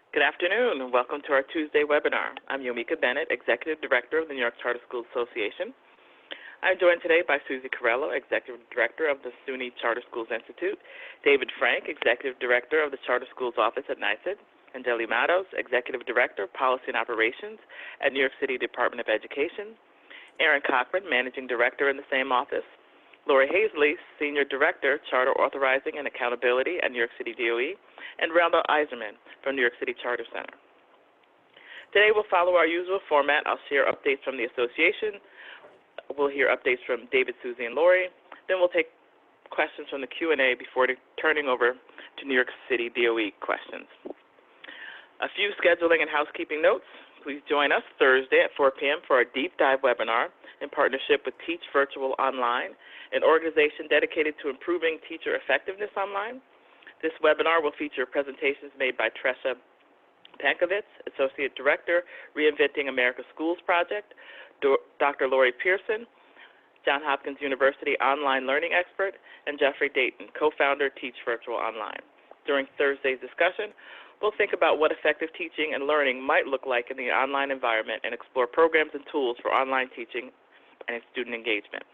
Good afternoon, and welcome to our Tuesday webinar. I'm Yomika Bennett, Executive Director of the New York Charter Schools Association. I'm joined today by Susie Carello, Executive Director of the SUNY Charter Schools Institute, David Frank, Executive Director of the Charter Schools Office at NYSED, and Deli Matos, Executive Director, Policy and Operations at New York City Department of Education, Aaron Cochran, Managing Director in the same office, Laurie Hazeley, Senior Director, Charter Authorizing and Accountability at New York City DOE, and Randall Eiserman from New York City Charter Center. Today we'll follow our usual format. I'll share updates from the association. We'll hear updates from David, Susie, and Laurie. Then we'll take questions from the Q&A before turning over to New York City DOE questions. A few scheduling and housekeeping notes. Please join us Thursday at 4 p.m. for our deep dive webinar in partnership with Teach Virtual Online, an organization dedicated to improving teacher effectiveness online. This webinar will feature presentations made by Tresha Pankovitz, Associate Director, Reinventing America's Schools Project, Dr. Laurie Pearson, Johns Hopkins University online learning expert, and Jeffrey Dayton, co-founder, Teach Virtual Online. During Thursday's discussion, we'll think about what effective teaching and learning might look like in the online environment and explore programs and tools for online teaching and student engagement.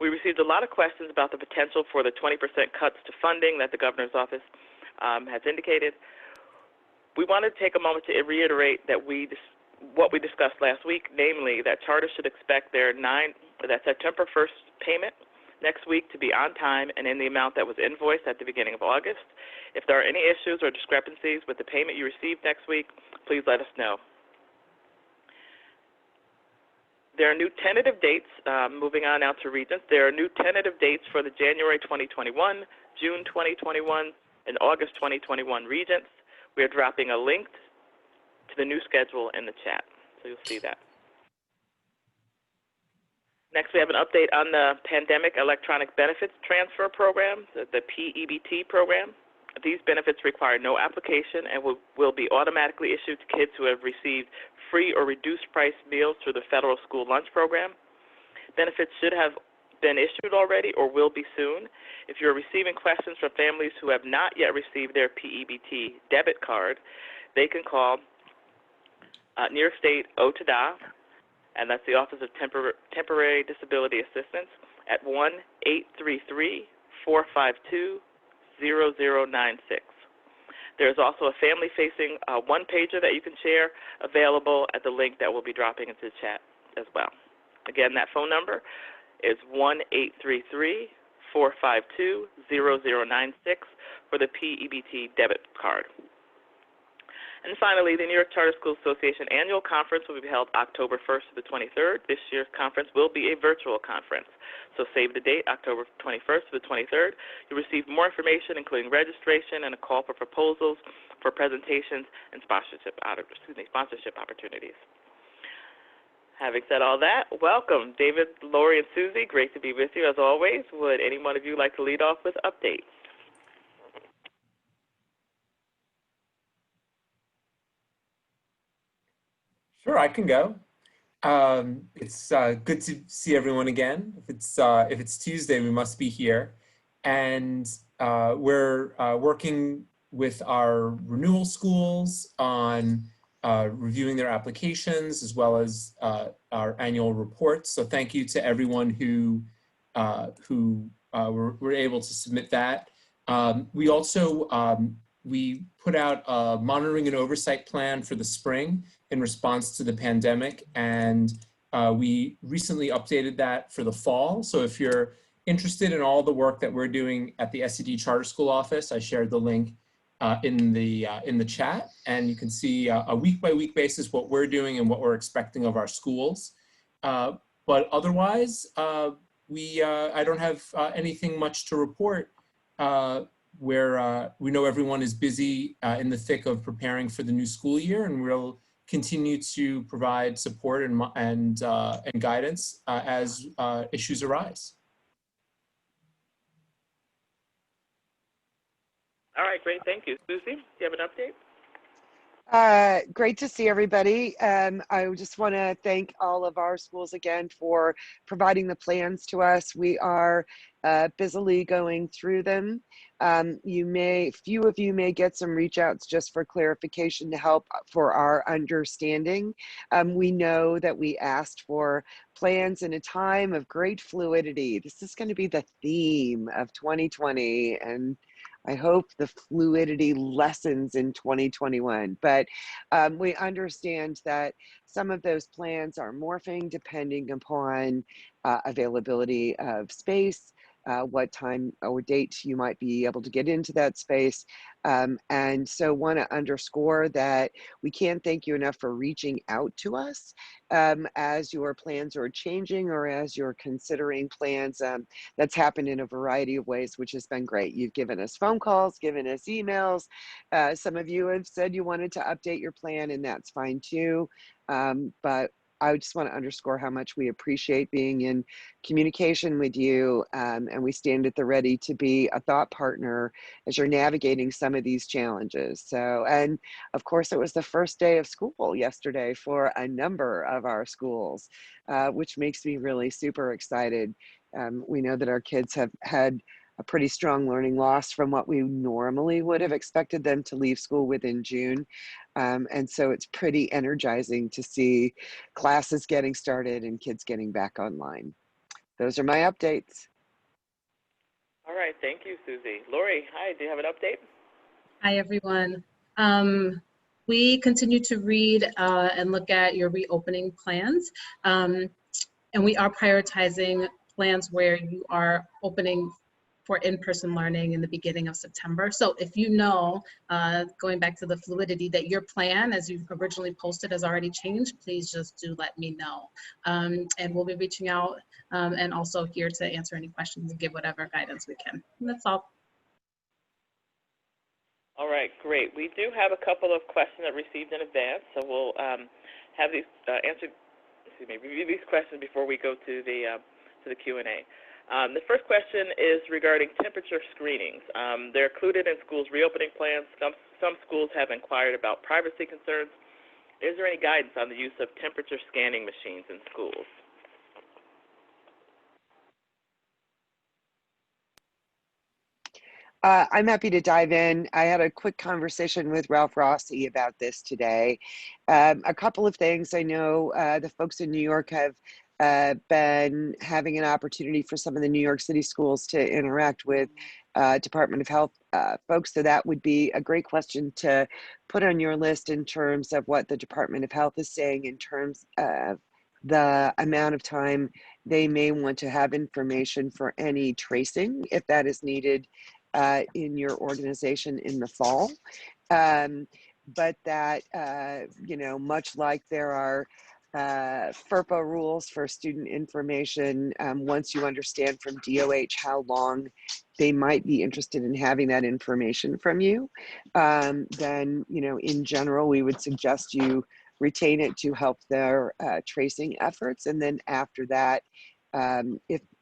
We received a lot of questions about the potential for the 20% cuts to funding that the governor's office has indicated. We want to take a moment to reiterate that what we discussed last week, namely that charters should expect their September 1st payment next week to be on time and in the amount that was invoiced at the beginning of August. If there are any issues or discrepancies with the payment you received next week, please let us know. There are new tentative dates, moving on now to Regents. There are new tentative dates for the January 2021, June 2021, and August 2021 Regents. We are dropping a link to the new schedule in the chat, so you'll see that. Next, we have an update on the Pandemic Electronic Benefits Transfer Program, the PEBT program. These benefits require no application and will be automatically issued to kids who have received free or reduced price meals through the federal school lunch program. Benefits should have been issued already or will be soon. If you're receiving questions from families who have not yet received their PEBT debit card, they can call New York State OTDA, and that's the Office of Temporary Disability Assistance, at 1-833-452-0096. There's also a family-facing one-pager that you can share available at the link that we'll be dropping into the chat as well. Again, that phone number is 1-833-452-0096 for the PEBT debit card. And finally, the New York Charter Schools Association Annual Conference will be held October 1st to the 23rd. This year's conference will be a virtual conference. So save the date, October 21st to the 23rd. You'll receive more information, including registration and a call for proposals for presentations and sponsorship opportunities. Having said all that, welcome, David, Laurie, and Susie. Great to be with you, as always. Would any one of you like to lead off with updates? Sure, I can go. It's good to see everyone again. If it's Tuesday, we must be here, and we're working with our renewal schools on reviewing their applications as well as our annual reports. So thank you to everyone who were able to submit that. We also we put out a monitoring and oversight plan for the spring in response to the pandemic, and we recently updated that for the fall. So if you're interested in all the work that we're doing at the SED Charter School office, I shared the link in the chat, and you can see a week-by-week basis what we're doing and what we're expecting of our schools. But otherwise, I don't have anything much to report. Where we know everyone is busy in the thick of preparing for the new school year, and we'll continue to provide support and guidance as issues arise. All right, great, thank you. Susie, do you have an update? Great to see everybody. I just want to thank all of our schools again for providing the plans to us. We are busily going through them. Few of you may get some reach outs just for clarification to help for our understanding. We know that we asked for plans in a time of great fluidity. This is going to be the theme of 2020, and I hope the fluidity lessens in 2021, but we understand that some of those plans are morphing depending upon availability of space, what time or date you might be able to get into that space. And so want to underscore that we can't thank you enough for reaching out to us as your plans are changing or as you're considering plans. That's happened in a variety of ways, which has been great. You've given us phone calls, given us emails. Some of you have said you wanted to update your plan, and that's fine too. But I just want to underscore how much we appreciate being in communication with you, and we stand at the ready to be a thought partner as you're navigating some of these challenges. So, and of course, it was the first day of school yesterday for a number of our schools, which makes me really super excited. We know that our kids have had a pretty strong learning loss from what we normally would have expected them to leave school within June. And so it's pretty energizing to see classes getting started and kids getting back online. Those are my updates. All right, thank you, Susie. Laurie, hi, do you have an update? Hi, everyone. We continue to read and look at your reopening plans, and we are prioritizing plans where you are opening for in-person learning in the beginning of September. So if you know, going back to the fluidity, that your plan as you originally posted has already changed, please just do let me know. And we'll be reaching out and also here to answer any questions and give whatever guidance we can. And that's all. All right, great. We do have a couple of questions that received in advance, so we'll have these review these questions before we go to the Q&A. The first question is regarding temperature screenings. They're included in schools' reopening plans. Some schools have inquired about privacy concerns. Is there any guidance on the use of temperature scanning machines in schools? I'm happy to dive in. I had a quick conversation with Ralph Rossi about this today. A couple of things. I know the folks in New York have been having an opportunity for some of the New York City schools to interact with Department of Health folks. So that would be a great question to put on your list in terms of what the Department of Health is saying in terms of the amount of time they may want to have information for any tracing, if that is needed in your organization in the fall. But that, much like there are FERPA rules for student information, once you understand from DOH how long they might be interested in having that information from you, then, in general, we would suggest you retain it to help their tracing efforts. And then after that,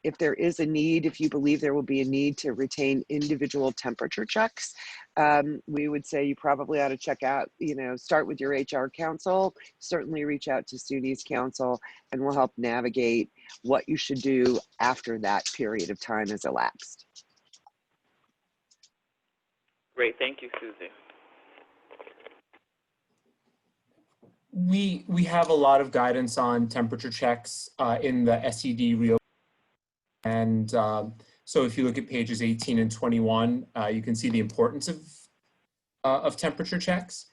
if there is a need, if you believe there will be a need to retain individual temperature checks, we would say you probably ought to check out, start with your HR counsel, certainly reach out to SUNY's counsel, and we'll help navigate what you should do after that period of time has elapsed. Great, thank you, Susie. We have a lot of guidance on temperature checks in the SED reopening. And so if you look at pages 18 and 21, you can see the importance of temperature checks.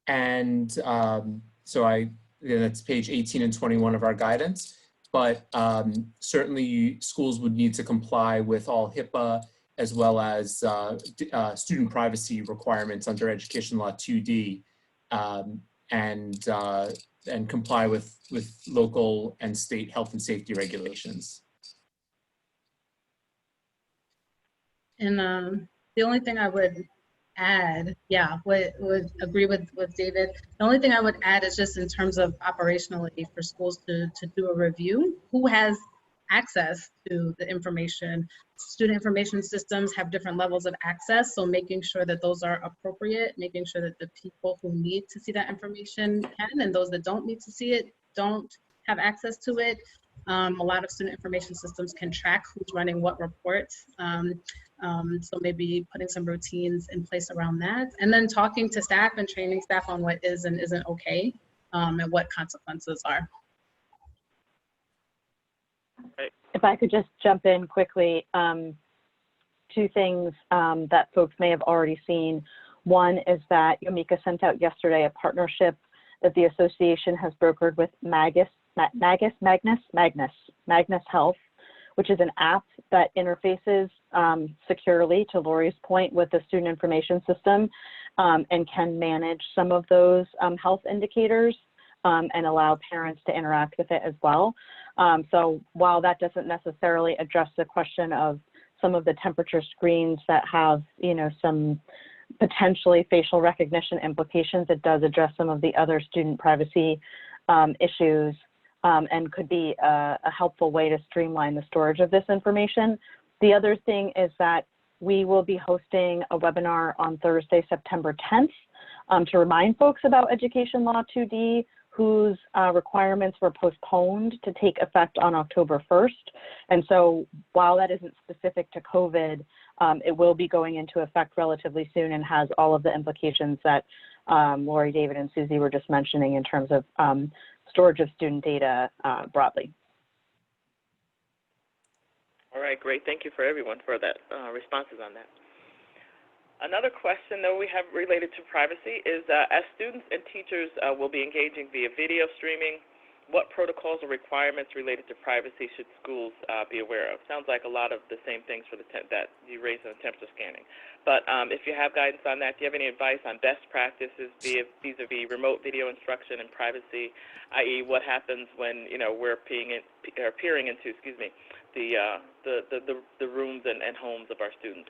And that's page 18 and 21 of our guidance. But certainly schools would need to comply with all HIPAA as well as student privacy requirements under Education Law 2D. And comply with local and state health and safety regulations. And the only thing I would add, would agree with David. The only thing I would add is just in terms of operationally for schools to do a review, who has access to the information. Student information systems have different levels of access, so making sure that those are appropriate, making sure that the people who need to see that information can, and those that don't need to see it don't have access to it. A lot of student information systems can track who's running what reports. So maybe putting some routines in place around that, and then talking to staff and training staff on what is and isn't okay, and what consequences are. If I could just jump in quickly, two things that folks may have already seen. One is that Yomika sent out yesterday a partnership that the association has brokered with Magnus Health, which is an app that interfaces securely, to Laurie's point, with the student information system, and can manage some of those health indicators and allow parents to interact with it as well. So while that doesn't necessarily address the question of some of the temperature screens that have, you know, some potentially facial recognition implications, it does address some of the other student privacy issues, and could be a helpful way to streamline the storage of this information. The other thing is that we will be hosting a webinar on Thursday, September 10th, to remind folks about Education Law 2D, whose requirements were postponed to take effect on October 1st. And so while that isn't specific to COVID, it will be going into effect relatively soon and has all of the implications that Laurie, David, and Susie were just mentioning in terms of storage of student data broadly. All right, great. Thank you for everyone for that responses on that. Another question that we have related to privacy is, as students and teachers will be engaging via video streaming, what protocols or requirements related to privacy should schools be aware of? Sounds like a lot of the same things for that you raised in the temperature scanning. But if you have guidance on that, do you have any advice on best practices vis-a-vis remote video instruction and privacy, i.e., what happens when we're peering into the rooms and homes of our students?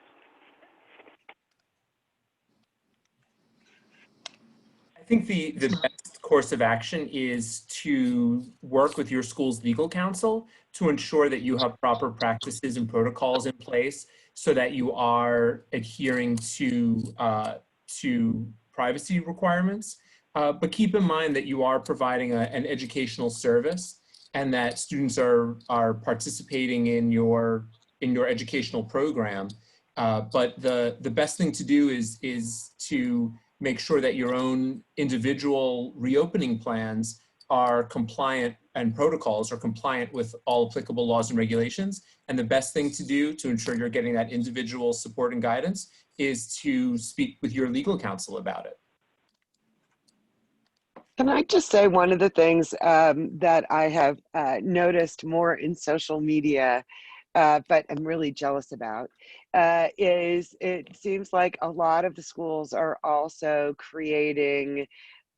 I think the best course of action is to work with your school's legal counsel to ensure that you have proper practices and protocols in place so that you are adhering to privacy requirements. But keep in mind that you are providing an educational service and that students are participating in your educational program. But the best thing to do is to make sure that your own individual reopening plans are compliant and protocols are compliant with all applicable laws and regulations. And the best thing to do to ensure you're getting that individual support and guidance is to speak with your legal counsel about it. Can I just say one of the things that I have noticed more in social media, but I'm really jealous about, is it seems like a lot of the schools are also creating,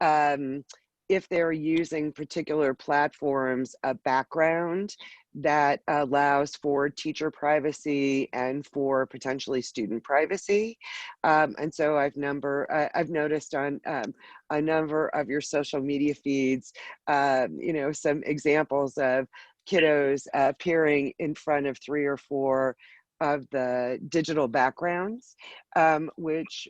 if they're using particular platforms, a background that allows for teacher privacy and for potentially student privacy. And so I've noticed on a number of your social media feeds, some examples of kiddos appearing in front of 3 or 4 of the digital backgrounds, which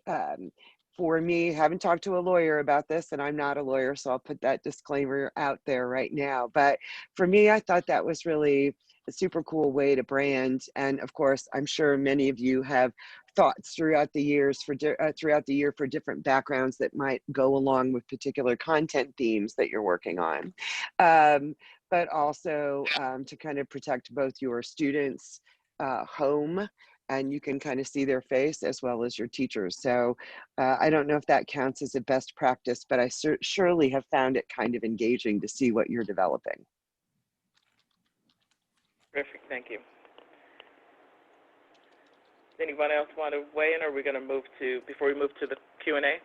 for me, haven't talked to a lawyer about this, and I'm not a lawyer, so I'll put that disclaimer out there right now. But for me, I thought that was really a super cool way to brand. And of course, I'm sure many of you have thoughts throughout the year for different backgrounds that might go along with particular content themes that you're working on. But also to kind of protect both your students' home, and you can kind of see their face as well as your teachers. So I don't know if that counts as a best practice, but I surely have found it kind of engaging to see what you're developing. Terrific, thank you. Anyone else want to weigh in, or are we going to move to, before we move to the Q&A?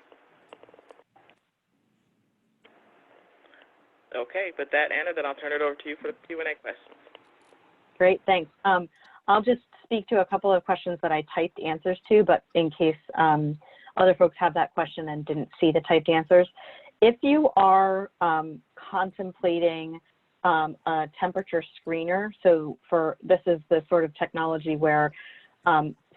Okay, with that, Anna, then I'll turn it over to you for the Q&A questions. Great, thanks. I'll just speak to a couple of questions that I typed answers to, but in case other folks have that question and didn't see the typed answers. If you are contemplating a temperature screener. So this is the sort of technology where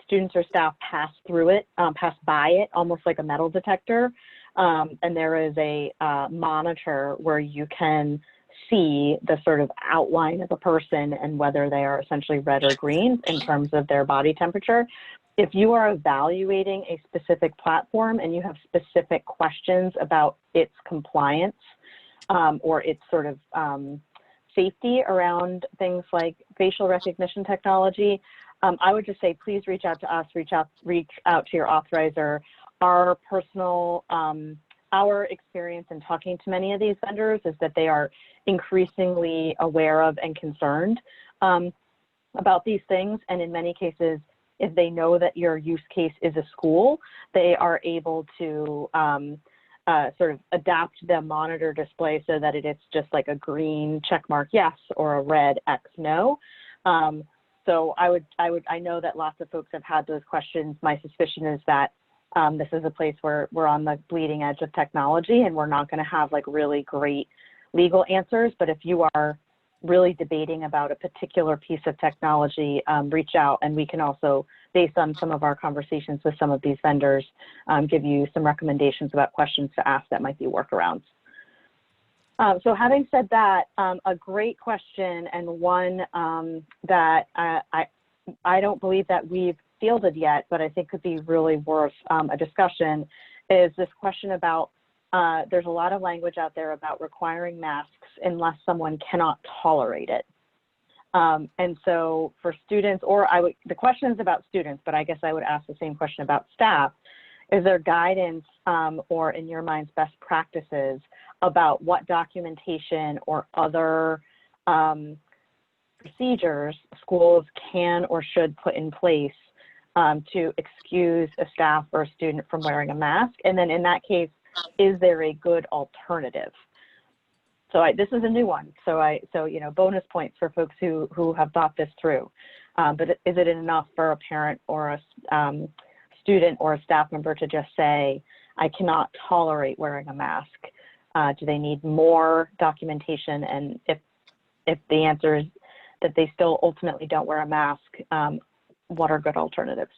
students or staff pass through it, pass by it, almost like a metal detector. And there is a monitor where you can see the sort of outline of a person and whether they are essentially red or green in terms of their body temperature. If you are evaluating a specific platform and you have specific questions about its compliance or its sort of safety around things like facial recognition technology, I would just say, please reach out to us, reach out to your authorizer. Our personal, our experience in talking to many of these vendors is that they are increasingly aware of and concerned about these things. And in many cases, if they know that your use case is a school, they are able to sort of adapt the monitor display so that it's just like a green check mark yes or a red X no. So I know that lots of folks have had those questions. My suspicion is that this is a place where we're on the bleeding edge of technology and we're not going to have like really great legal answers. But if you are really debating about a particular piece of technology, reach out, and we can also, based on some of our conversations with some of these vendors, give you some recommendations about questions to ask that might be workarounds. So having said that, a great question, and one that I don't believe that we've fielded yet, but I think could be really worth a discussion, is this question about there's a lot of language out there about requiring masks unless someone cannot tolerate it. And so for students, or the question is about students, but I guess I would ask the same question about staff. Is there guidance or, in your minds, best practices about what documentation or other procedures schools can or should put in place to excuse a staff or a student from wearing a mask? And then in that case, is there a good alternative? So this is a new one. So you know, bonus points for folks who have thought this through. But is it enough for a parent or a student or a staff member to just say, I cannot tolerate wearing a mask? Do they need more documentation? And if the answer is that they still ultimately don't wear a mask, what are good alternatives?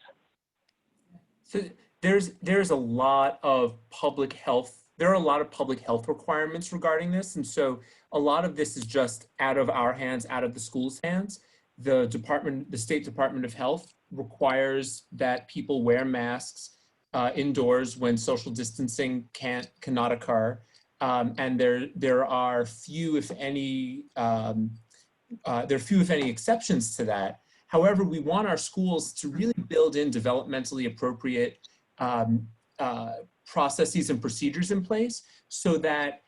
So there's a lot of public health. There are a lot of public health requirements regarding this. And so a lot of this is just out of our hands, out of the school's hands. The State Department of Health requires that people wear masks indoors when social distancing cannot occur. And there are few, if any, exceptions to that. However, we want our schools to really build in developmentally appropriate processes and procedures in place so that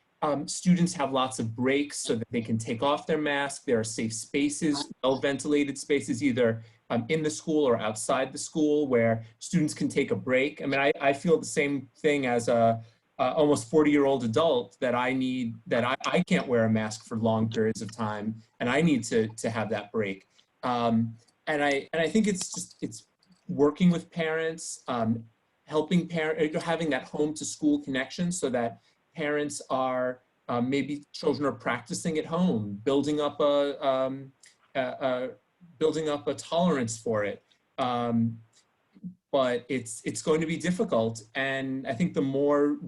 students have lots of breaks so that they can take off their mask. There are safe spaces, well-ventilated spaces, either in the school or outside the school, where students can take a break. I mean, I feel the same thing as a almost 40-year-old adult, that I can't wear a mask for long periods of time, and I need to have that break. And I think it's working with parents, helping parents, having that home to school connection so that parents are, maybe children are practicing at home, building up a tolerance for it. But it's going to be difficult. And I think the more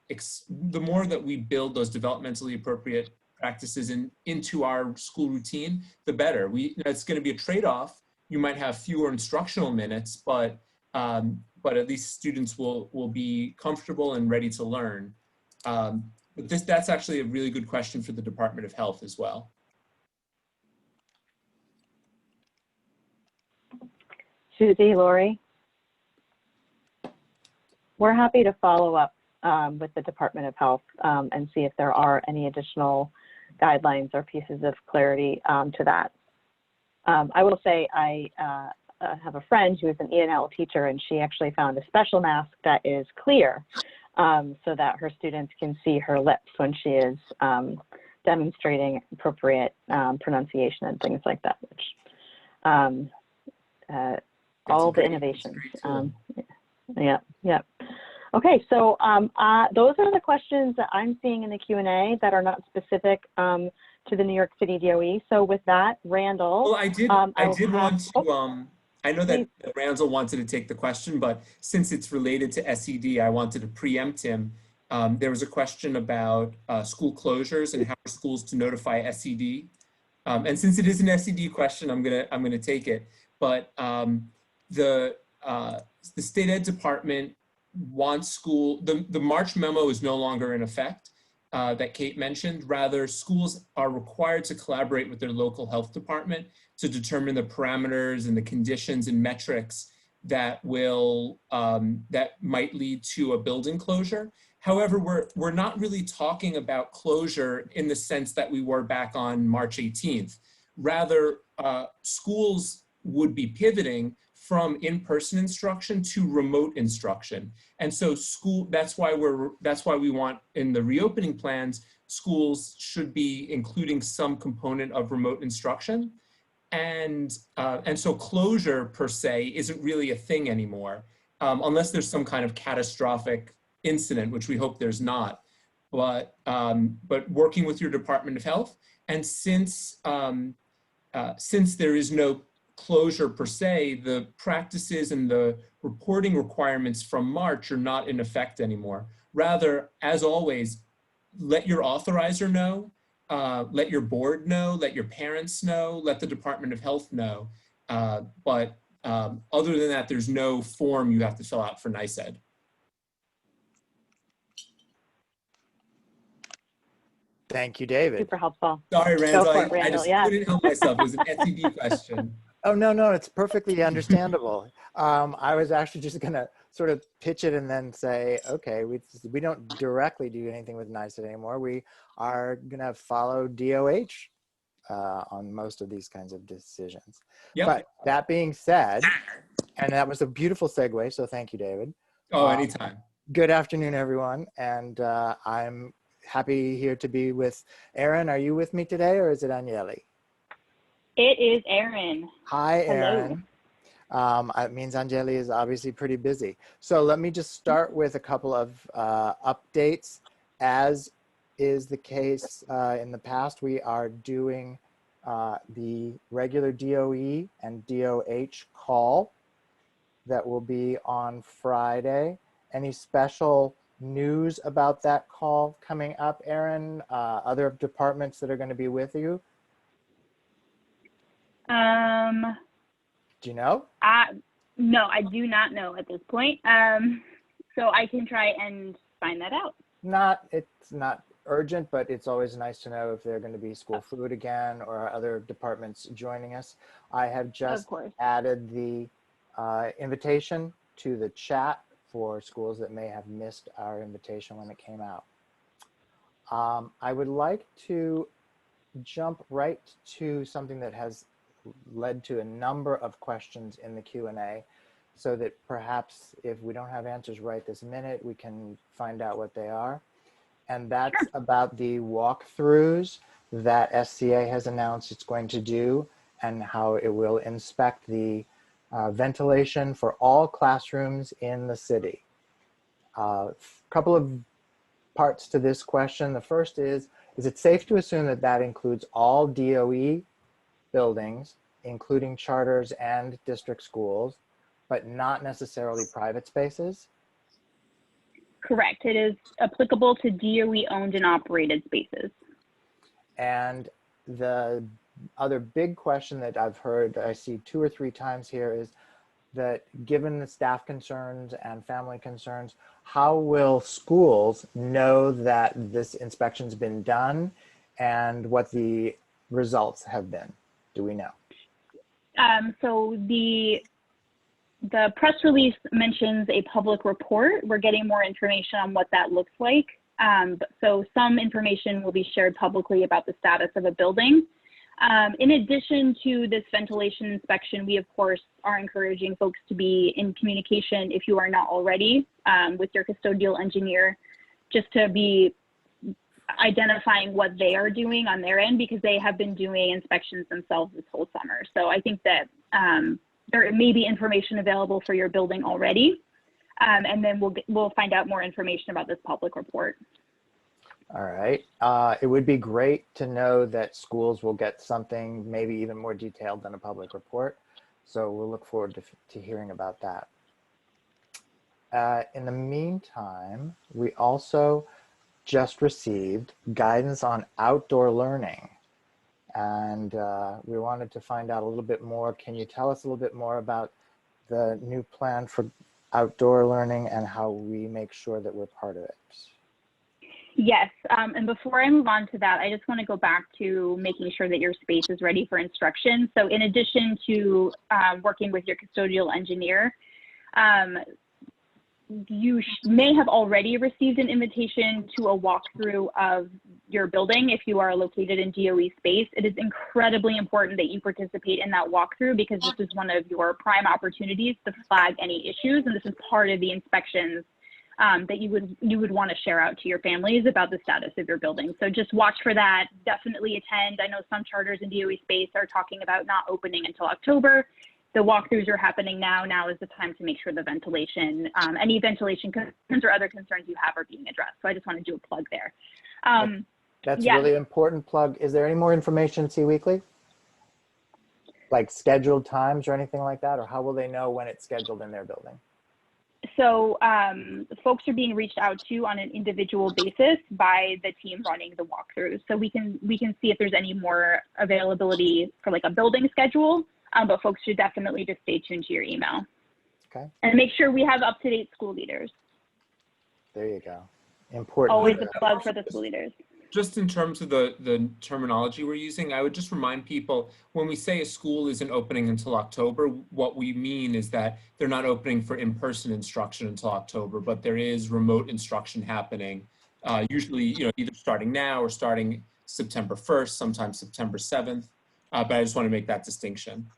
that we build those developmentally appropriate practices into our school routine, the better. It's going to be a trade-off. You might have fewer instructional minutes, but at least students will be comfortable and ready to learn. But that's actually a really good question for the Department of Health as well. Susie, Laurie? We're happy to follow up with the Department of Health and see if there are any additional guidelines or pieces of clarity to that. I will say I have a friend who is an E&L teacher, and she actually found a special mask that is clear so that her students can see her lips when she is demonstrating appropriate pronunciation and things like that, which all the innovations. Yeah. Okay, so those are the questions that I'm seeing in the Q&A that are not specific to the New York City DOE. So with that, Randall. Well, I did want to, I know that Randall wanted to take the question, but since it's related to SED, I wanted to preempt him. There was a question about school closures and how are schools to notify SED. And since it is an SED question, I'm gonna take it. But the state ed department wants the March memo is no longer in effect that Kate mentioned. Rather, schools are required to collaborate with their local health department to determine the parameters and the conditions and metrics that will that might lead to a building closure. However, we're not really talking about closure in the sense that we were back on March 18th. Rather, schools would be pivoting from in-person instruction to remote instruction. And so that's why we want in the reopening plans, schools should be including some component of remote instruction. And so closure per se isn't really a thing anymore, unless there's some kind of catastrophic incident, which we hope there's not. But working with your Department of Health, and since there is no closure per se, the practices and the reporting requirements from March are not in effect anymore. Rather, as always, let your authorizer know, let your board know, let your parents know, let the Department of Health know. But other than that, there's no form you have to fill out for NICED. Thank you, David. Super helpful. Sorry, Randall, I just yeah. couldn't help myself. It was an SED question. Oh, no, it's perfectly understandable. I was actually just going to sort of pitch it and then say, okay, we don't directly do anything with NICED anymore. We are going to follow DOH on most of these kinds of decisions. Yep. But that being said, and that was a beautiful segue, so thank you, David. Oh, anytime. Good afternoon, everyone. And I'm happy here to be with Erin. Are you with me today, or is it Agnelli? It is Erin. Hi, Erin. It means Angeli is obviously pretty busy. So let me just start with a couple of updates. As is the case in the past, we are doing the regular DOE and DOH call that will be on Friday. Any special news about that call coming up, Erin? Other departments that are going to be with you? Do you know? No, I do not know at this point. So I can try and find that out. It's not urgent, but it's always nice to know if they're going to be school food again or other departments joining us. I have just added the invitation to the chat for schools that may have missed our invitation when it came out. I would like to jump right to something that has led to a number of questions in the Q&A, so that perhaps if we don't have answers right this minute, we can find out what they are. And that's about the walkthroughs that SCA has announced it's going to do, and how it will inspect the ventilation for all classrooms in the city. A couple of parts to this question. The first is it safe to assume that that includes all DOE buildings, including charters and district schools, but not necessarily private spaces? Correct. It is applicable to DOE owned and operated spaces. And the other big question that I've heard, I see 2 or 3 times here, is that given the staff concerns and family concerns, how will schools know that this inspection's been done and what the results have been? Do we know? So the press release mentions a public report. We're getting more information on what that looks like. So some information will be shared publicly about the status of a building. In addition to this ventilation inspection, we of course are encouraging folks to be in communication, if you are not already, with your custodial engineer, just to be identifying what they are doing on their end, because they have been doing inspections themselves this whole summer. So I think that there may be information available for your building already, and then we'll find out more information about this public report. All right. It would be great to know that schools will get something maybe even more detailed than a public report. So we'll look forward to hearing about that. In the meantime, we also just received guidance on outdoor learning. And we wanted to find out a little bit more. Can you tell us a little bit more about the new plan for outdoor learning and how we make sure that we're part of it? Yes, and before I move on to that, I just want to go back to making sure that your space is ready for instruction. So in addition to working with your custodial engineer, you may have already received an invitation to a walkthrough of your building if you are located in DOE space. It is incredibly important that you participate in that walkthrough because this is one of your prime opportunities to flag any issues, and this is part of the inspections that you would want to share out to your families about the status of your building. So just watch for that. Definitely attend. I know some charters in DOE space are talking about not opening until October. The walkthroughs are happening now. Now is the time to make sure the ventilation, any ventilation concerns or other concerns you have are being addressed. So I just want to do a plug there. That's a really important plug. Is there any more information in C Weekly? Like scheduled times or anything like that? Or how will they know when it's scheduled in their building? So folks are being reached out to on an individual basis by the team running the walkthroughs. So we can see if there's any more availability for like a building schedule, but folks should definitely just stay tuned to your email. Okay. And make sure we have up-to-date school leaders. There you go. Important. Always a plug for the school leaders. Just in terms of the terminology we're using, I would just remind people when we say a school isn't opening until October, what we mean is that they're not opening for in-person instruction until October, but there is remote instruction happening, usually either starting now or starting September 1st, sometimes September 7th. But I just want to make that distinction.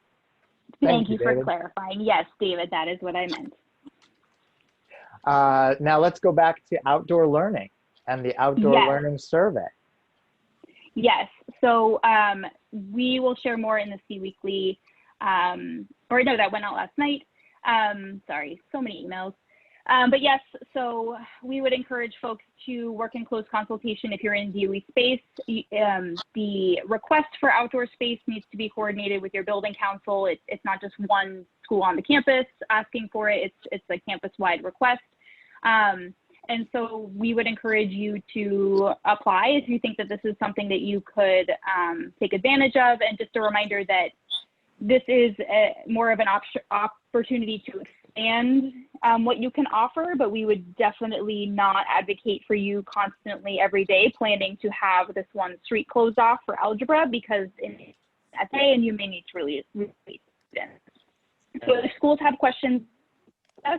Thank you for clarifying. Yes, David, that is what I meant. Now let's go back to outdoor learning and the outdoor learning survey. Yes, so we will share more in the C Weekly, or no, that went out last night. Sorry, so many emails. But yes, so we would encourage folks to work in close consultation if you're in DOE space. The request for outdoor space needs to be coordinated with your building council. It's not just one school on the campus asking for it, it's a campus-wide request. And so we would encourage you to apply if you think that this is something that you could take advantage of. And just a reminder that this is more of an opportunity to expand what you can offer, but we would definitely not advocate for you constantly every day planning to have this one street closed off for algebra because in that day and you may need to release students. So if schools have questions,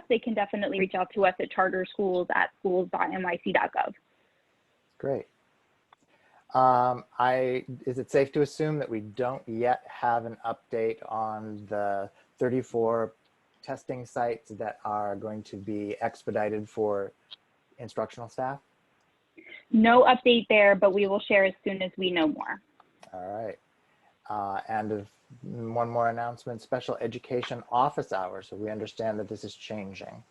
they can definitely reach out to us at charterschools@schools.nyc.gov. Great. Is it safe to assume that we don't yet have an update on the 34 testing sites that are going to be expedited for instructional staff? No update there, but we will share as soon as we know more. All right. And one more announcement, special education office hours. So we understand that this is changing.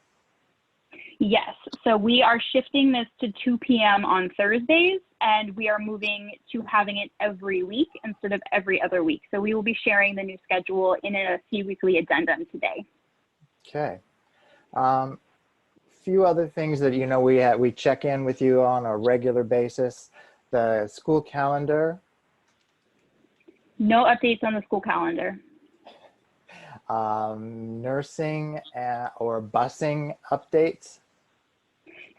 Yes, so we are shifting this to 2 p.m. on Thursdays, and we are moving to having it every week instead of every other week. So we will be sharing the new schedule in a C Weekly addendum today. Okay. Few other things that we check in with you on a regular basis. The school calendar. No updates on the school calendar. Nursing or busing updates?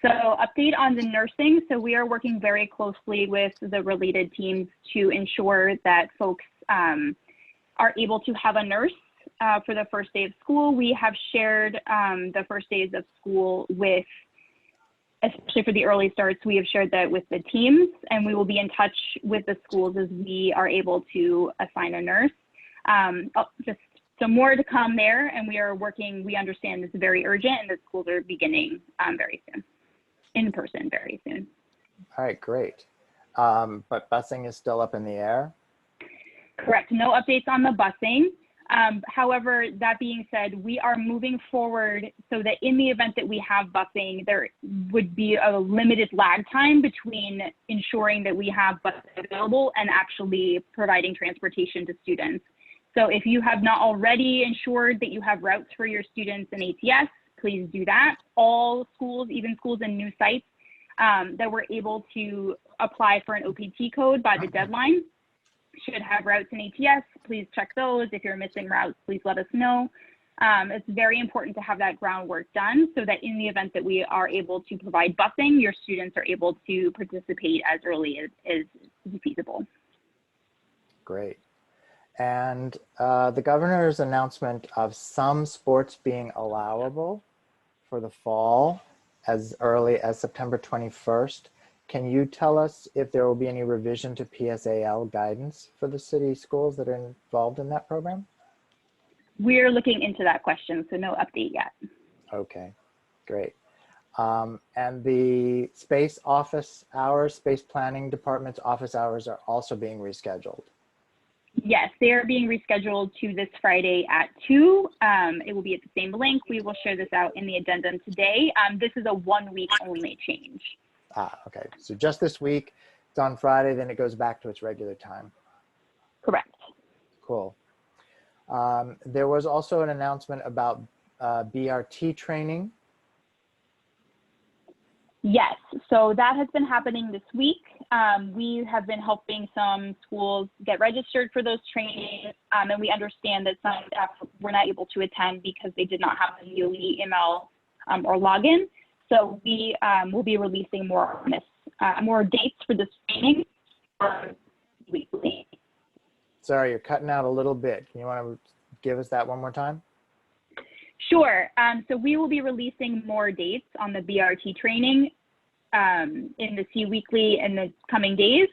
So update on the nursing. So we are working very closely with the related teams to ensure that folks are able to have a nurse for the first day of school. We have shared the first days of school with, especially for the early starts, we have shared that with the teams, and we will be in touch with the schools as we are able to assign a nurse. Just so more to come there, and we are working, we understand this is very urgent and the schools are beginning very soon, in person very soon. All right, great. But busing is still up in the air? Correct, no updates on the busing. However, that being said, we are moving forward so that in the event that we have busing, there would be a limited lag time between ensuring that we have buses available and actually providing transportation to students. So if you have not already ensured that you have routes for your students in ATS, please do that. All schools, even schools in new sites that were able to apply for an OPT code by the deadline, should have routes in ATS. Please check those. If you're missing routes, please let us know. It's very important to have that groundwork done so that in the event that we are able to provide busing, your students are able to participate as early as feasible. Great. And the governor's announcement of some sports being allowable for the fall as early as September 21st. Can you tell us if there will be any revision to PSAL guidance for the city schools that are involved in that program? We're looking into that question, so no update yet. Okay, great. And the space office hours, space planning department's office hours are also being rescheduled. Yes, they are being rescheduled to this Friday at 2. It will be at the same link. We will share this out in the addendum today. This is a 1-week only change. Okay, so just this week, it's on Friday, then it goes back to its regular time. Correct. Cool. There was also an announcement about BRT training. Yes, so that has been happening this week. We have been helping some schools get registered for those trainings, and we understand that some staff were not able to attend because they did not have the DOE email or login. So we will be releasing more on this, more dates for this training weekly. Sorry, you're cutting out a little bit. Can you want to give us that one more time? Sure. So we will be releasing more dates on the BRT training in the C Weekly in the coming days,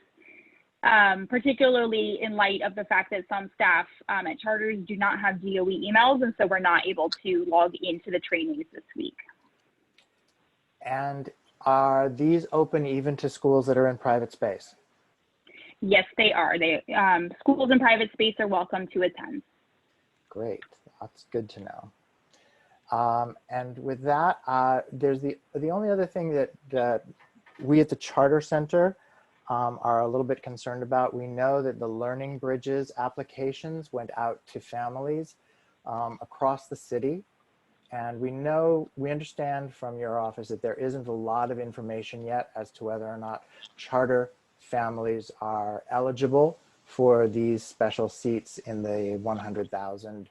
particularly in light of the fact that some staff at charters do not have DOE emails, and so we're not able to log into the trainings this week. And are these open even to schools that are in private space? Yes, they are. Schools in private space are welcome to attend. Great, that's good to know. And with that, there's the only other thing that we at the Charter Center are a little bit concerned about. We know that the Learning Bridges applications went out to families across the city. And we understand from your office that there isn't a lot of information yet as to whether or not charter families are eligible for these special seats in the 100,000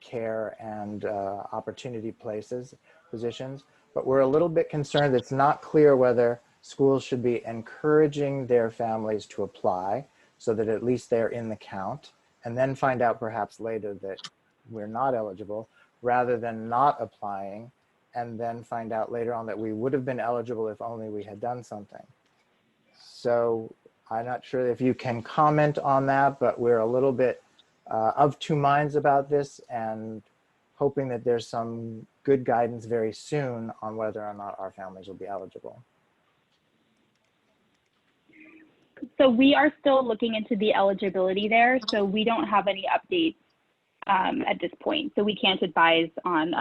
care and opportunity positions. But we're a little bit concerned. It's not clear whether schools should be encouraging their families to apply so that at least they're in the count, and then find out perhaps later that we're not eligible, rather than not applying and then find out later on that we would have been eligible if only we had done something. So I'm not sure if you can comment on that, but we're a little bit of two minds about this and hoping that there's some good guidance very soon on whether or not our families will be eligible. So we are still looking into the eligibility there, so we don't have any updates at this point, so we can't advise on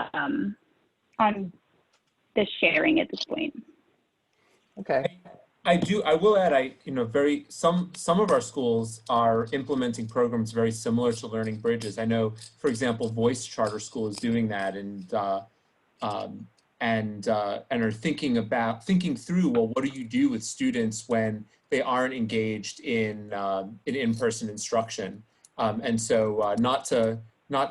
the sharing at this point. Okay. I will add, some of our schools are implementing programs very similar to Learning Bridges. I know, for example, Voice Charter School is doing that and are thinking through, well, what do you do with students when they aren't engaged in in-person instruction? And so not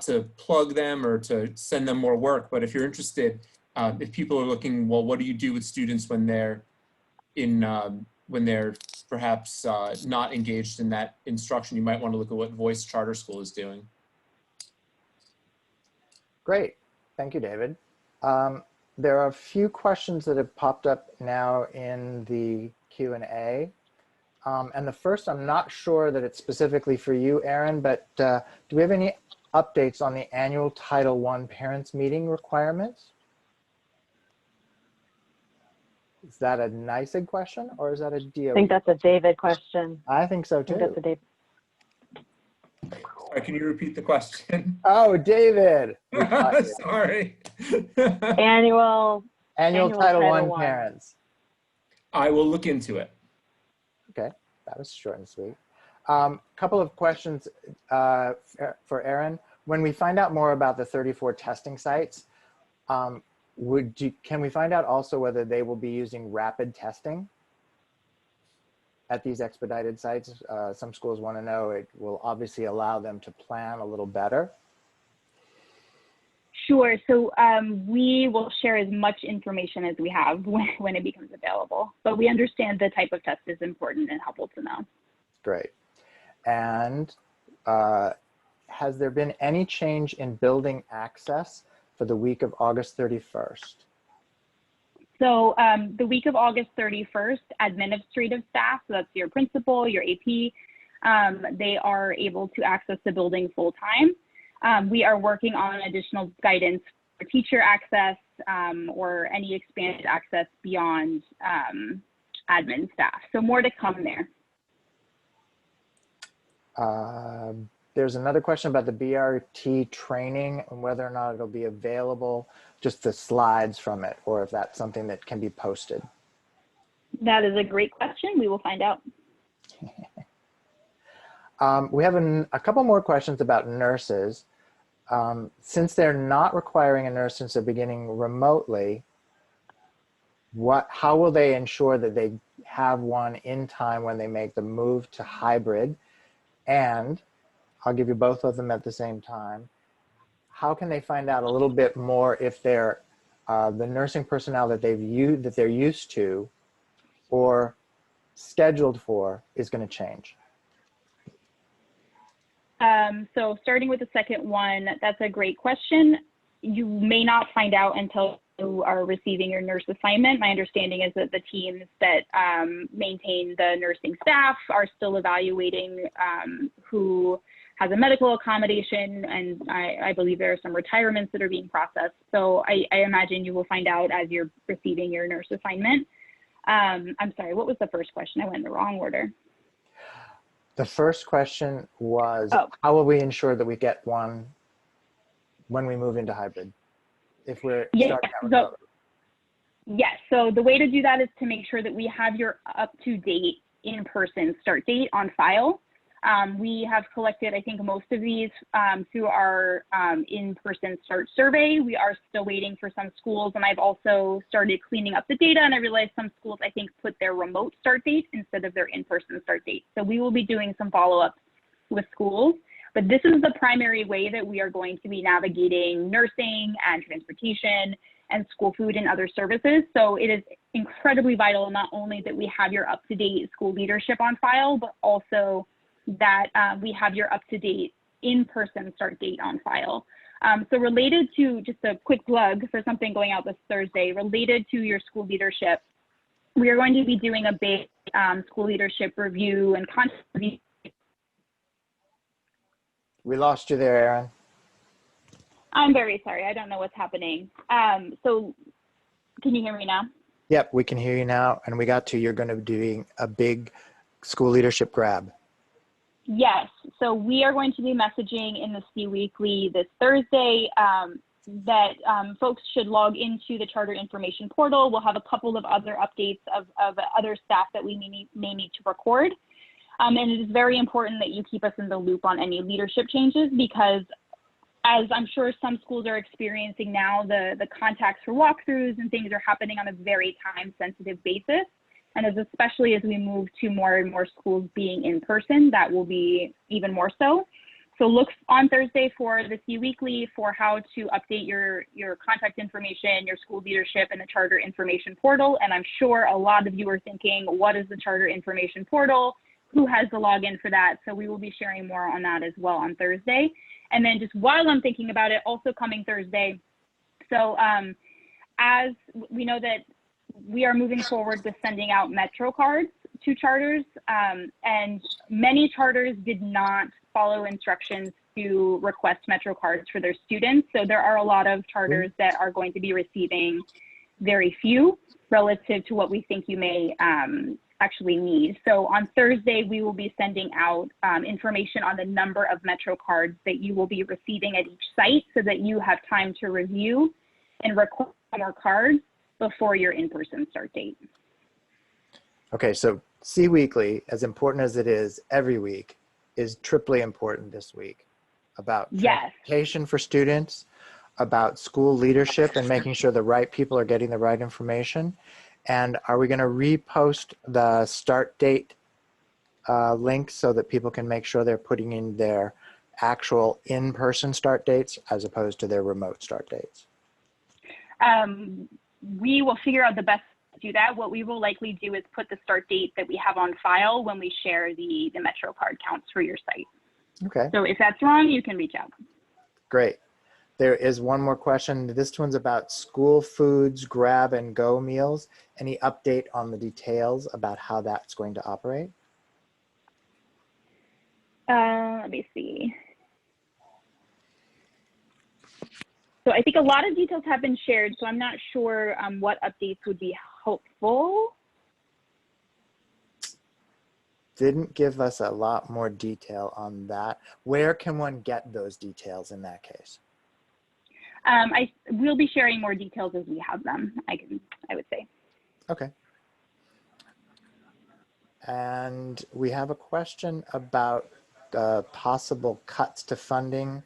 to plug them or to send them more work, but if you're interested, if people are looking, well, what do you do with students when they're perhaps not engaged in that instruction, you might want to look at what Voice Charter School is doing. Great, thank you, David. There are a few questions that have popped up now in the Q&A. And the first, I'm not sure that it's specifically for you, Erin, but do we have any updates on the annual Title I parents meeting requirements? Is that a NYSEG question or is that a DOE? I think that's a David question. I think so too. I think that's a David. sorry, can you repeat the question? Oh, David. We caught you. Sorry. Annual Title I I. parents. I will look into it. Okay, that was short and sweet. Couple of questions for Erin. When we find out more about the 34 testing sites, can we find out also whether they will be using rapid testing at these expedited sites? Some schools want to know. It will obviously allow them to plan a little better. Sure. So we will share as much information as we have when it becomes available. But we understand the type of test is important and helpful to know. Great. And has there been any change in building access for the week of August 31st? So the week of August 31st, administrative staff, so that's your principal, your AP, they are able to access the building full time. We are working on additional guidance for teacher access or any expanded access beyond admin staff. So more to come there. There's another question about the BRT training and whether or not it'll be available, just the slides from it, or if that's something that can be posted. That is a great question. We will find out. We have a couple more questions about nurses. Since they're not requiring a nurse since they're beginning remotely, how will they ensure that they have one in time when they make the move to hybrid? And I'll give you both of them at the same time. How can they find out a little bit more if they're the nursing personnel that they're used to or scheduled for is going to change? So starting with the second one, that's a great question. You may not find out until you are receiving your nurse assignment. My understanding is that the teams that maintain the nursing staff are still evaluating who has a medical accommodation, and I believe there are some retirements that are being processed. So I imagine you will find out as you're receiving your nurse assignment. I'm sorry, what was the first question? I went in the wrong order. The first question was, how will we ensure that we get one when we move into hybrid? If we're starting out remote. Yes, so the way to do that is to make sure that we have your up-to-date in-person start date on file. We have collected, I think, most of these through our in-person start survey. We are still waiting for some schools, and I've also started cleaning up the data, and I realized some schools, I think, put their remote start date instead of their in-person start date. So we will be doing some follow-ups with schools, but this is the primary way that we are going to be navigating nursing and transportation and school food and other services. So it is incredibly vital not only that we have your up-to-date school leadership on file, but also that we have your up-to-date in-person start date on file. So related to, just a quick plug for something going out this Thursday, related to your school leadership, we are going to be doing a big school leadership review and content review. We lost you there, Erin. I'm very sorry. I don't know what's happening. So can you hear me now? Yep, we can hear you now. And we got to, you're going to be doing a big school leadership grab. Yes, so we are going to be messaging in the C Weekly this Thursday that folks should log into the Charter Information Portal. We'll have a couple of other updates of other staff that we may need to record. And it is very important that you keep us in the loop on any leadership changes, because as I'm sure some schools are experiencing now, the contacts for walkthroughs and things are happening on a very time-sensitive basis. And especially as we move to more and more schools being in person, that will be even more so. So look on Thursday for the C Weekly for how to update your contact information, your school leadership, and the Charter Information Portal. And I'm sure a lot of you are thinking, what is the Charter Information Portal? Who has the login for that? So we will be sharing more on that as well on Thursday. And then just while I'm thinking about it, also coming Thursday. So as we know that we are moving forward with sending out Metro cards to charters, and many charters did not follow instructions to request Metro cards for their students. So there are a lot of charters that are going to be receiving very few relative to what we think you may actually need. So on Thursday, we will be sending out information on the number of Metro cards that you will be receiving at each site so that you have time to review and request more cards before your in-person start date. Okay, so C Weekly, as important as it is every week, is triply important this week about transportation for students, about school leadership and making sure the right people are getting the right information. And are we going to repost the start date link so that people can make sure they're putting in their actual in-person start dates as opposed to their remote start dates? We will figure out the best to do that. What we will likely do is put the start date that we have on file when we share the Metro card counts for your site. Okay. So if that's wrong, you can reach out. Great. There is one more question. This one's about school foods, grab and go meals. Any update on the details about how that's going to operate? Let me see. So I think a lot of details have been shared, so I'm not sure what updates would be helpful. Didn't give us a lot more detail on that. Where can one get those details in that case? We'll be sharing more details as we have them, I would say. Okay. And we have a question about possible cuts to funding.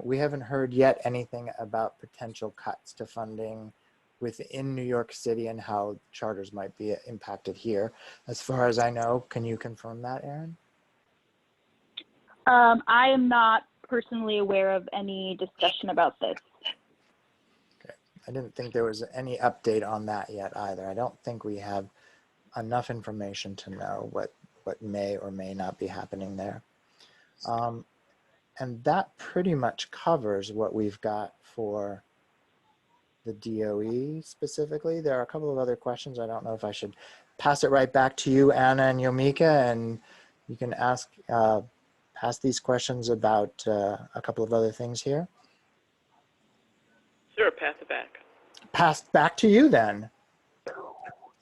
We haven't heard yet anything about potential cuts to funding within New York City and how charters might be impacted here. As far as I know, can you confirm that, Erin? I am not personally aware of any discussion about this. Okay. I didn't think there was any update on that yet either. I don't think we have enough information to know what may or may not be happening there. And that pretty much covers what we've got for the DOE specifically. There are a couple of other questions. I don't know if I should pass it right back to you, Anna and Yomika, and you can ask these questions about a couple of other things here. Sure, pass it back. Passed back to you then.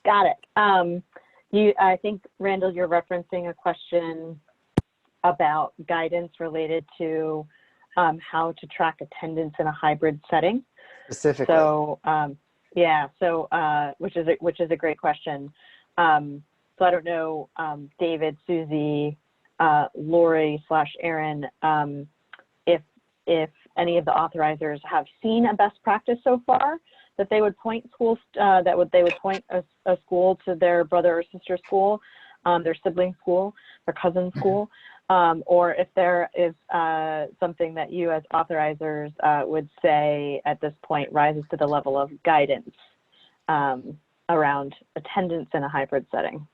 Got it. I think, Randall, you're referencing a question about guidance related to how to track attendance in a hybrid setting. Specifically. So yeah, so which is a great question. So I don't know, David, Susie, Laurie / Erin, if any of the authorizers have seen a best practice so far that they would point schools they would point a school to their brother or sister school, their sibling school, their cousin school, or if there is something that you as authorizers would say at this point rises to the level of guidance around attendance in a hybrid setting.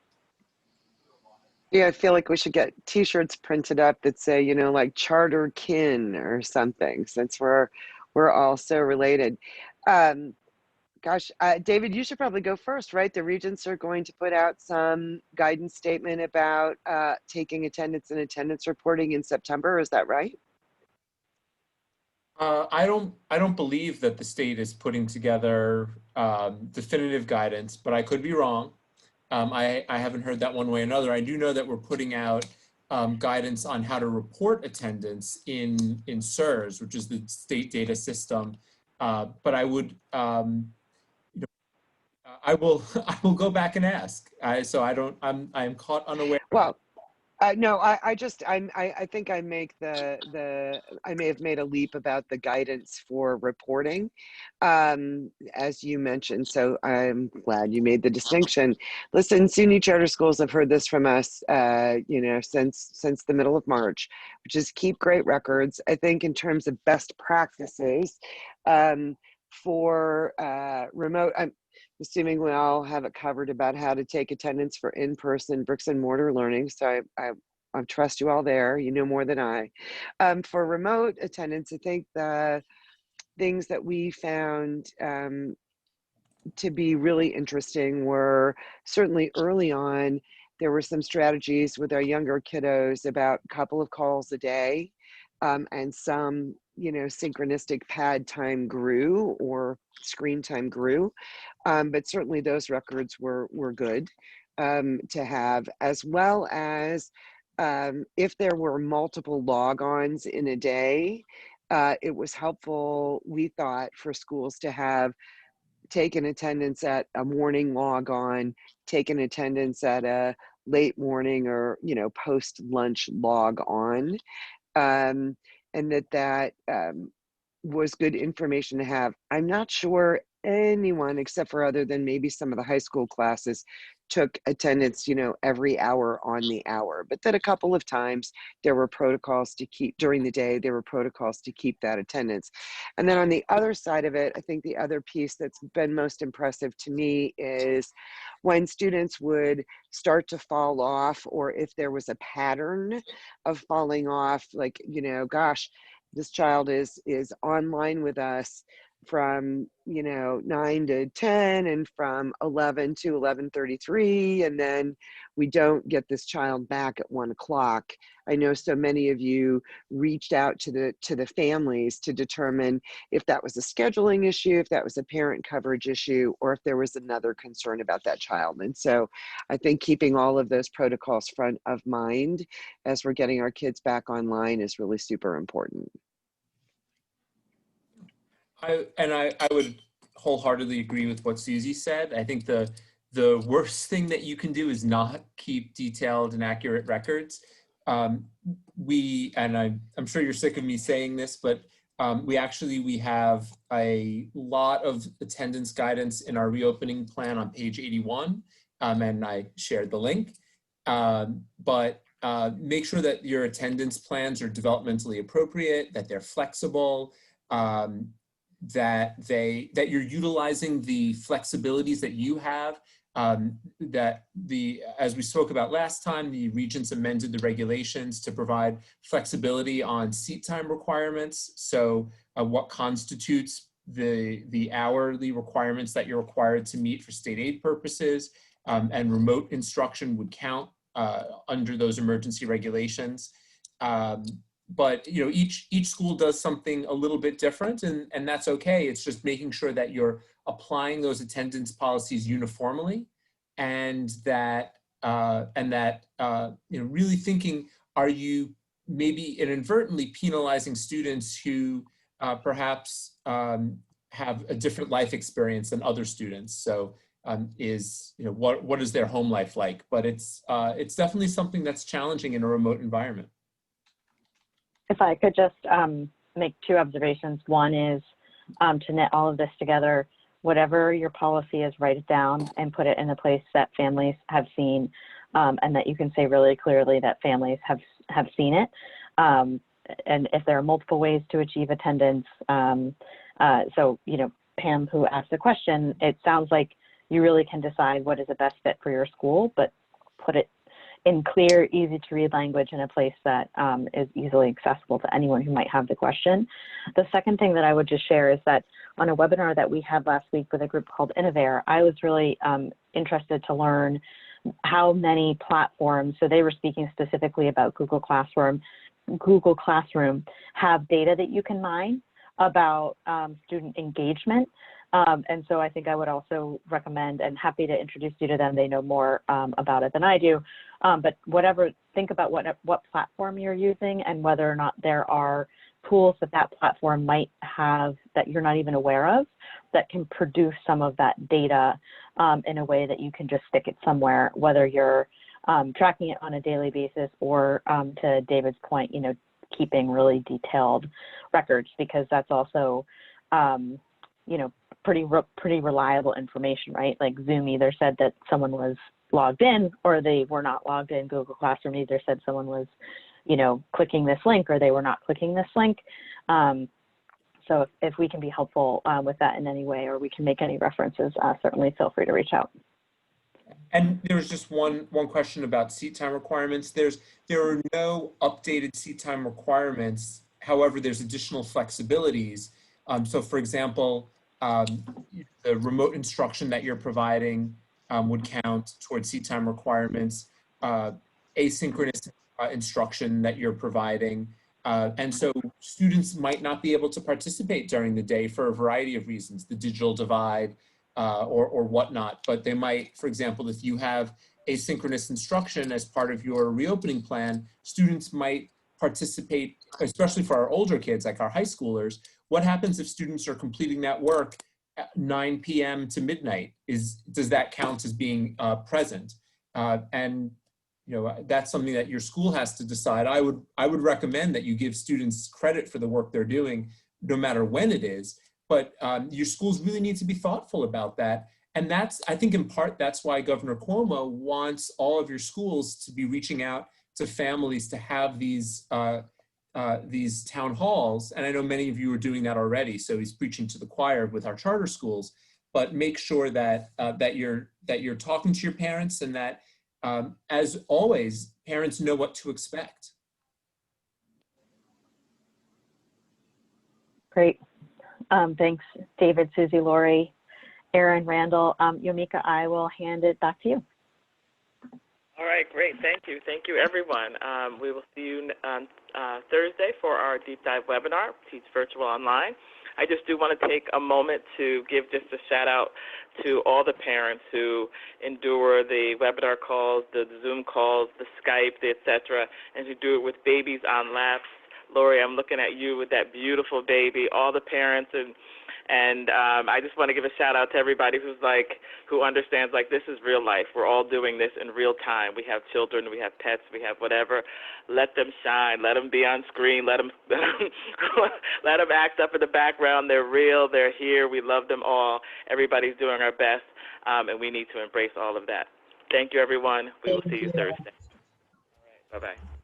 Yeah, I feel like we should get T-shirts printed up that say, you know, like charter kin or something, since we're all so related. Gosh, David, you should probably go first, right? The regents are going to put out some guidance statement about taking attendance and attendance reporting in September. Is that right? I don't believe that the state is putting together definitive guidance, but I could be wrong. I haven't heard that one way or another. I do know that we're putting out guidance on how to report attendance in SERS, which is the state data system. But I would, I will go back and ask. So I'm caught unaware. Well, no, I think I may have made a leap about the guidance for reporting, as you mentioned. So I'm glad you made the distinction. Listen, SUNY charter schools have heard this from us, you know, since the middle of March, which is keep great records. I think in terms of best practices for remote. I'm assuming we all have it covered about how to take attendance for in-person bricks and mortar learning. So I trust you all there. You know more than I. For remote attendance, I think the things that we found to be really interesting were certainly early on, there were some strategies with our younger kiddos about a couple of calls a day and some, synchronistic pad time grew or screen time grew. But certainly those records were good to have, as well as if there were multiple logons in a day, it was helpful, we thought, for schools to have taken attendance at a morning log-on, taken attendance at a late morning or, post-lunch log-on, and that was good information to have. I'm not sure anyone, except for other than maybe some of the high school classes, took attendance, every hour on the hour, but that a couple of times there were protocols to keep during the day, there were protocols to keep that attendance. And then on the other side of it, I think the other piece that's been most impressive to me is when students would start to fall off, or if there was a pattern of falling off, like, gosh, this child is online with us from 9 to 10 and from 11 to 11:33, and then we don't get this child back at 1 o'clock. I know so many of you reached out to the families to determine if that was a scheduling issue, if that was a parent coverage issue, or if there was another concern about that child. And so I think keeping all of those protocols front of mind as we're getting our kids back online is really super important. I would wholeheartely agree with what Susie said. I think the worst thing that you can do is not keep detailed and accurate records. I'm sure you're sick of me saying this, but we have a lot of attendance guidance in our reopening plan on page 81, and I shared the link. But make sure that your attendance plans are developmentally appropriate, that they're flexible, that you're utilizing the flexibilities that you have, as we spoke about last time, the regents amended the regulations to provide flexibility on seat time requirements. So what constitutes the hourly requirements that you're required to meet for state aid purposes, and remote instruction would count under those emergency regulations. But each school does something a little bit different, and that's okay. It's just making sure that you're applying those attendance policies uniformly, and that really thinking, are you maybe inadvertently penalizing students who perhaps have a different life experience than other students? So what is their home life like? But it's definitely something that's challenging in a remote environment. If I could just make two observations. One is to knit all of this together. Whatever your policy is, write it down and put it in a place that families have seen, and that you can say really clearly that families have seen it. And if there are multiple ways to achieve attendance, so Pam, who asked the question, it sounds like you really can decide what is the best fit for your school, but put it in clear, easy to read language in a place that is easily accessible to anyone who might have the question. The second thing that I would just share is that on a webinar that we had last week with a group called Innovare, I was really interested to learn how many platforms, so they were speaking specifically about Google Classroom, have data that you can mine about student engagement. And so I think I would also recommend, and happy to introduce you to them, they know more about it than I do, but think about what platform you're using and whether or not there are tools that platform might have that you're not even aware of that can produce some of that data in a way that you can just stick it somewhere, whether you're tracking it on a daily basis or to David's point, keeping really detailed records, because that's also, pretty reliable information, right? Like Zoom either said that someone was logged in or they were not logged in. Google Classroom either said someone was, clicking this link or they were not clicking this link. So if we can be helpful with that in any way, or we can make any references, certainly feel free to reach out. And there's just one question about seat time requirements. There are no updated seat time requirements. However, there's additional flexibilities. So for example, the remote instruction that you're providing would count towards seat time requirements. Asynchronous instruction that you're providing And so students might not be able to participate during the day for a variety of reasons, the digital divide or whatnot. But they might, for example, if you have asynchronous instruction as part of your reopening plan, students might participate, especially for our older kids, like our high schoolers. What happens if students are completing that work at 9 p.m. to midnight? Does that count as being present? And you know, that's something that your school has to decide. I would recommend that you give students credit for the work they're doing, no matter when it is. But your schools really need to be thoughtful about that. And that's, I think in part, that's why Governor Cuomo wants all of your schools to be reaching out to families to have these town halls. And I know many of you are doing that already. So he's preaching to the choir with our charter schools. But make sure that that you're talking to your parents, and that as always, parents know what to expect. Great. Thanks, David, Susie, Laurie, Aaron, Randall. Yomika, I will hand it back to you. All right, great. Thank you. Thank you, everyone. We will see you on Thursday for our deep dive webinar, Teach Virtual Online. I just do want to take a moment to give just a shout out to all the parents who endure the webinar calls, the Zoom calls, the Skype, the et cetera, and who do it with babies on laps. Laurie, I'm looking at you with that beautiful baby, all the parents, and I just want to give a shout out to everybody who understands, like, this is real life. We're all doing this in real time. We have children, we have pets, we have whatever. Let them shine. Let them be on screen. Let them act up in the background. They're real. They're here. We love them all. Everybody's doing our best, and we need to embrace all of that. Thank you, everyone. We will see you Thursday. All right, bye-bye.